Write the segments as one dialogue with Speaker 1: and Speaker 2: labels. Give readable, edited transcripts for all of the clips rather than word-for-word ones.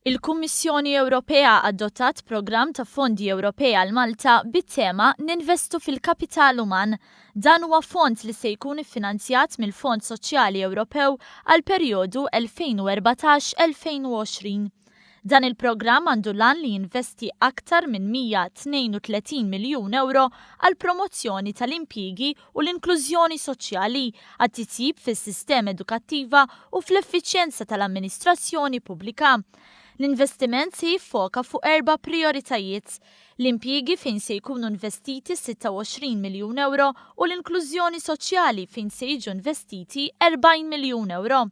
Speaker 1: Il-Kummissjoni Ewropea adottat programm ta' fondi Ewropea għal Malta bit-tema Ninvestu fil-Kapital Uman. Dan huwa fond li se jkun iffinanzjat mill-Fond Soċjali Ewropew għal perjodu 2014-2020. Dan il-programm għandu lan li jinvesti aktar minn 132 miljun euro għal promozzjoni tal-impjigi u l-inklużjoni soċjali, għat-titjib fis-sistema edukattiva u fl-effiċjenza tal-amministrazzjoni pubblika. L-investiment se jiffoka fuq 4 prioritajiet: l-impjiegi fejn se jkunu investiti 26 miljun euro u l-inklużjoni soċjali fejn se jiġu investiti 40 miljun euro.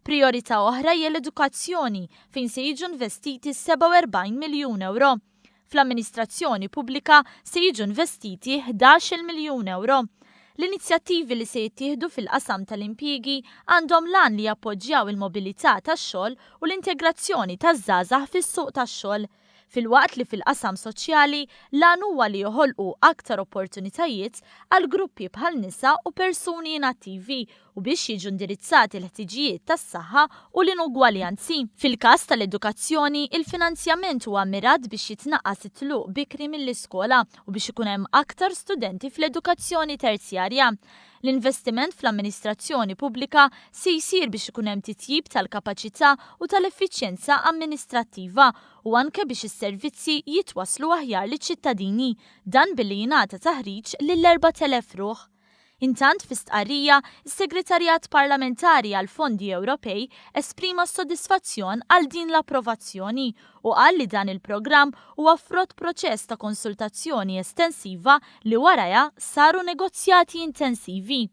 Speaker 1: Priorità oħra hija l-edukazzjoni fejn se jiġu investiti 47 miljun euro. Fl-amministrazzjoni pubblika se jiġu investiti 11 miljun euro. L-inizjattivi li se jittieħdu fil-qasam tal-impjiegi għandhom lan li jappoġġjaw il-mobilità tax-xogħol u l-integrazzjoni taż-żgħażagħ fis-suq tax-xogħol. Fil-waqt li fil-qasam soċjali lan huwa li joħolqu aktar opportunitajiet għal gruppi bħal nisa u persuni inattivi u biex jiġu indirizzati l-ħtiġijiet tas-saħħa u l-inugwaljanzi. Fil-każ tal-edukazzjoni, il-finanzjament huwa mirat biex jitnaqqas it-tluq bikri mill-iskola u biex ikun hemm aktar studenti fl-edukazzjoni terzjarja. L-investiment fl-amministrazzjoni pubblika se jsir biex ikun hemm titjib tal-kapaċità u tal-effiċjenza amministrattiva u anke biex is-servizzi jitwasslu aħjar liċ-ċittadini, dan billi jingħata taħriġ lil-4,000 ruħ. Intant fi stqarrija, is-Segretarjat Parlamentari għal Fondi Ewropej esprima s-sodisfazzjon għal din l-approvazzjoni u qal li dan il-programm huwa frott proċess ta' konsultazzjoni estensiva li warajha saru negozjati intensivi.